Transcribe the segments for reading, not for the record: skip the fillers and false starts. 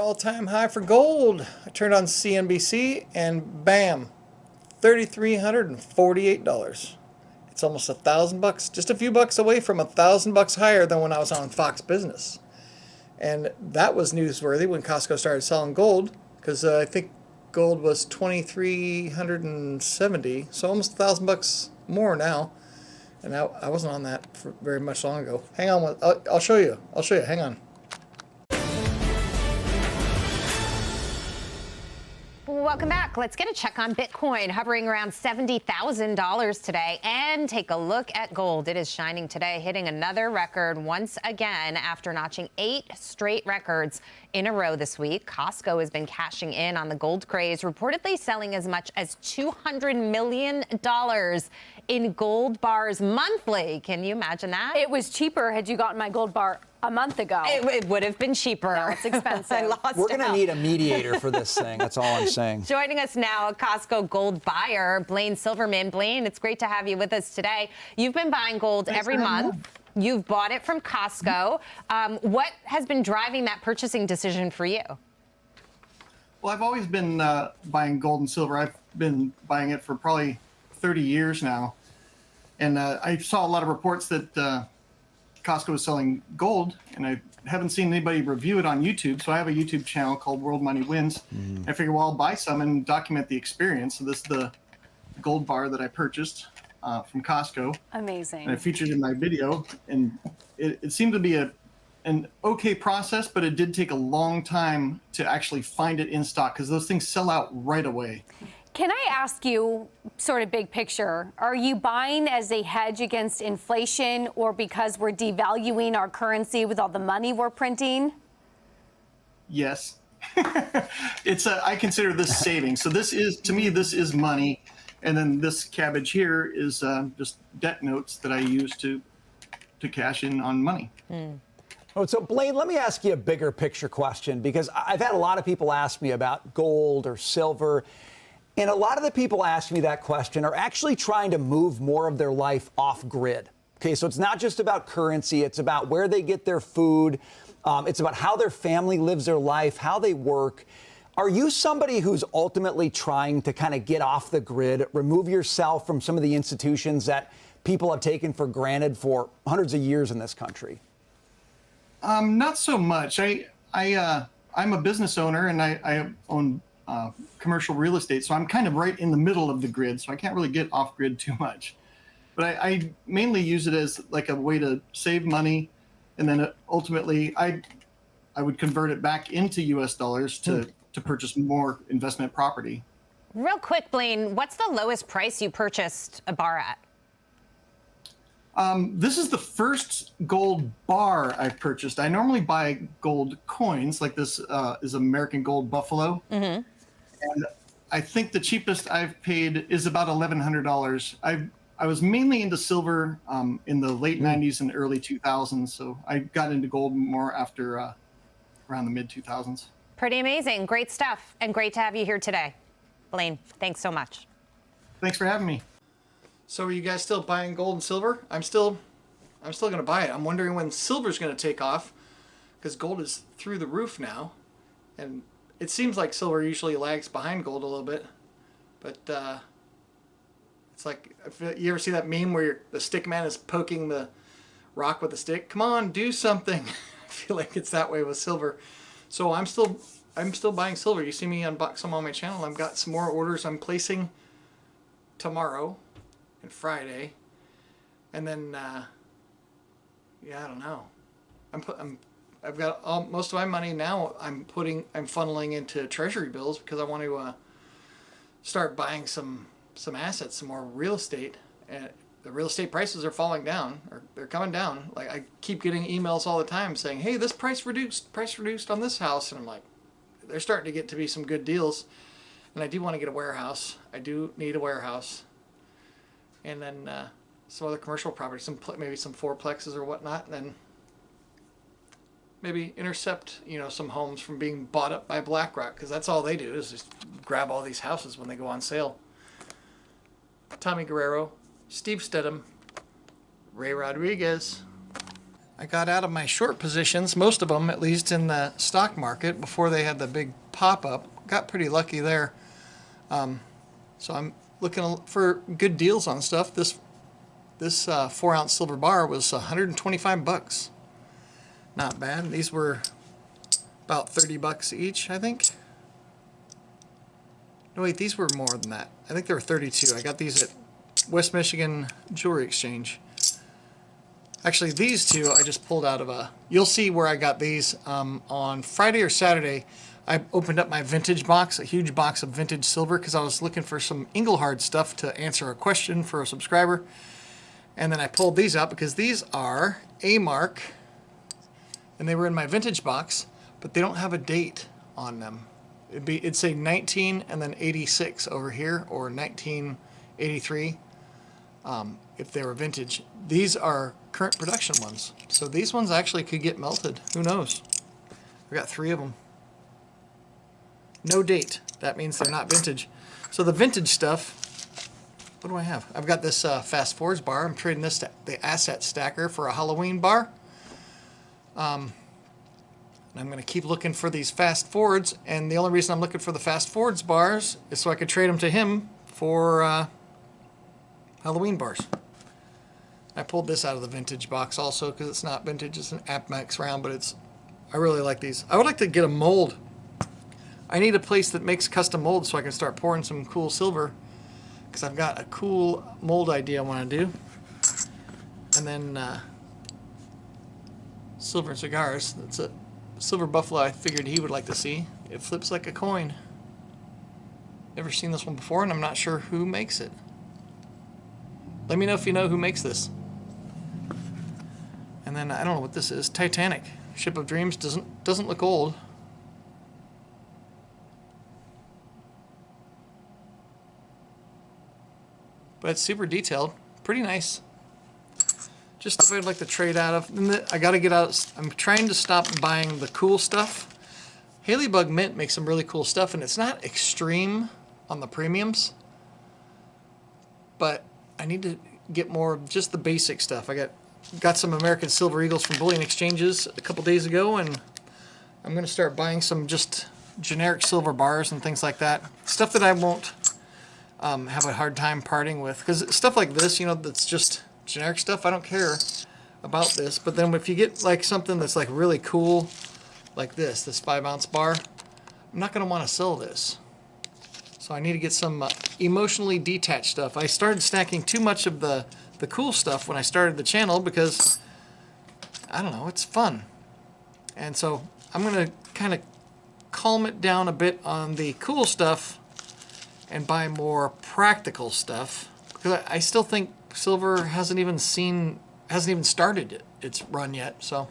All-time high for gold. I turned on CNBC and bam, $3,348. It's almost $1,000, just a few bucks away from $1,000 higher than when I was on Fox Business. And that was newsworthy when Costco started selling gold, because I think gold was 2,370, so almost $1,000 more now. And I wasn't on that for very much long ago. Hang on, I'll show you. Hang on. Welcome back. Let's get a check on Bitcoin, hovering around $70,000 today, and take a look at gold. It is shining today, hitting another record once again after notching 8 straight records in a row this week. Costco has been cashing in on the gold craze, reportedly selling as much as $200 million in gold bars monthly. Can you imagine that? It was cheaper had you gotten my gold bar a month ago. It would have been cheaper. No, it's expensive. We're going to need a mediator for this thing. That's all I'm saying. Joining us now, a Costco gold buyer, Blaine Silverman. Blaine, it's great to have you with us today. You've been buying gold every month. You've bought it from Costco. What has been driving that purchasing decision for you? Well, I've always been buying gold and silver. I've been buying it for probably 30 years now. And I saw a lot of reports that Costco is selling gold, and I haven't seen anybody review it on YouTube. So I have a YouTube channel called World Money Wins. I figure, well, I'll buy some and document the experience. So this is the gold bar that I purchased from Costco. Amazing. And I featured in my video, and it seemed to be an okay process, but it did take a long time to actually find it in stock because those things sell out right away. Can I ask you, sort of big picture, are you buying as a hedge against inflation or because we're devaluing our currency with all the money we're printing? Yes. I consider this savings. So this is, to me, this is money. And then this cabbage here is just debt notes that I use to cash in on money. Oh, so Blaine, let me ask you a bigger picture question, because I've had a lot of people ask me about gold or silver. And a lot of the people asking me that question are actually trying to move more of their life off grid. Okay, so it's not just about currency. It's about where they get their food. It's about how their family lives their life, how they work. Are you somebody who's ultimately trying to kind of get off the grid, remove yourself from some of the institutions that people have taken for granted for hundreds of years in this country? Not so much. I'm a business owner, and I own commercial real estate, so I'm kind of right in the middle of the grid, so I can't really get off grid too much. But I mainly use it as like a way to save money, and then ultimately I would convert it back into U.S. dollars to purchase more investment property. Real quick, Blaine, what's the lowest price you purchased a bar at? This is the first gold bar I've purchased. I normally buy gold coins, like this is American Gold Buffalo. And I think the cheapest I've paid is about $1,100. I was mainly into silver in the late 90s and early 2000s, so I got into gold more after around the mid 2000s. Pretty amazing. Great stuff, and great to have you here today. Blaine, thanks so much. Thanks for having me. So are you guys still buying gold and silver? I'm still going to buy it. I'm wondering when silver's going to take off, because gold is through the roof now, and it seems like silver usually lags behind gold a little bit, but it's like, you ever see that meme where the stick man is poking the rock with a stick? Come on, do something. I feel like it's that way with silver. So I'm still buying silver. You see me unbox some on my channel. I've got some more orders I'm placing tomorrow and Friday, and then yeah, I don't know. I've got most of my money now. I'm funneling into treasury bills because I want to start buying some assets, some more real estate. And the real estate prices are falling down, or they're coming down. Like, I keep getting emails all the time saying, "Hey, this price reduced on this house," and I'm like, they're starting to get to be some good deals. And I do want to get a warehouse. I do need a warehouse, and then some other commercial property, maybe some fourplexes or whatnot, and then maybe intercept, some homes from being bought up by BlackRock, because that's all they do is just grab all these houses when they go on sale. Tommy Guerrero, Steve Stedham, Ray Rodriguez. I got out of my short positions, most of them at least in the stock market before they had the big pop-up. Got pretty lucky there. So I'm looking for good deals on stuff. This 4-ounce silver bar was $125. Not bad. These were about $30 each, I think. No, wait, these were more than that. I think they were 32. I got these at West Michigan Jewelry Exchange. Actually, these two I just pulled out of a... You'll see where I got these on Friday or Saturday. I opened up my vintage box, a huge box of vintage silver, because I was looking for some Engelhard stuff to answer a question for a subscriber. And then I pulled these out because these are A-mark, and they were in my vintage box, but they don't have a date on them. It'd say 19 and then 86 over here, or 1983 if they were vintage. These are current production ones, so these ones actually could get melted. Who knows? I got 3 of them. No date. That means they're not vintage. So the vintage stuff, what do I have? I've got this Fast Forwards bar. I'm trading this to the Asset Stacker for a Halloween bar. And I'm going to keep looking for these Fast Forwards, and the only reason I'm looking for the Fast Forwards bars is so I could trade them to him for Halloween bars. I pulled this out of the vintage box also because it's not vintage, it's an APMEX round, but I really like these. I would like to get a mold. I need a place that makes custom molds so I can start pouring some cool silver, because I've got a cool mold idea I want to do. And then silver and cigars. That's a silver buffalo I figured he would like to see. It flips like a coin. Never seen this one before, and I'm not sure who makes it. Let me know if you know who makes this. And then I don't know what this is. Titanic, Ship of Dreams. Doesn't look old. But it's super detailed. Pretty nice. Just stuff I'd like to trade out of. And I gotta get out. I'm trying to stop buying the cool stuff. Haley Bug Mint makes some really cool stuff, and it's not extreme on the premiums. But I need to get more of just the basic stuff. I got some American Silver Eagles from Bullion Exchanges a couple days ago, and I'm gonna start buying some just generic silver bars and things like that. Stuff that I won't have a hard time parting with, because stuff like this, you know, that's just generic stuff, I don't care about this. But then if you get like something that's like really cool, like this 5-ounce bar, I'm not going to want to sell this. So I need to get some emotionally detached stuff. I started stacking too much of the cool stuff when I started the channel because, I don't know, it's fun. And so I'm going to kind of calm it down a bit on the cool stuff and buy more practical stuff, because I still think silver hasn't even started its run yet. So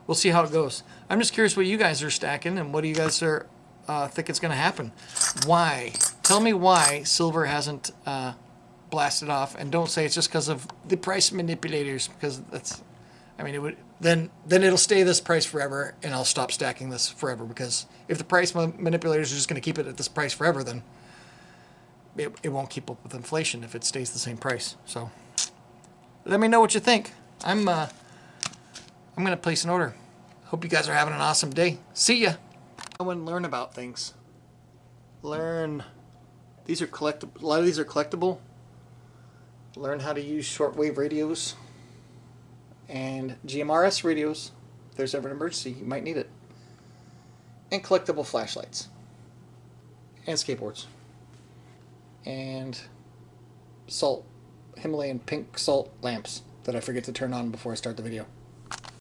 we'll see how it goes. I'm just curious what you guys are stacking, and what do you guys are think it's going to happen? Why? Tell me why silver hasn't blasted off, and don't say it's just because of the price manipulators, because that's, I mean, it would then it'll stay this price forever, and I'll stop stacking this forever, because if the price manipulators are just going to keep it at this price forever, then it won't keep up with inflation if it stays the same price. So let me know what you think. I'm gonna place an order. Hope you guys are having an awesome day. See ya. I want to learn about things. Learn. These are collectible. A lot of these are collectible. Learn how to use shortwave radios and GMRS radios. If there's ever an emergency, you might need it. And collectible flashlights and skateboards. And Himalayan pink salt lamps that I forget to turn on before I start the video.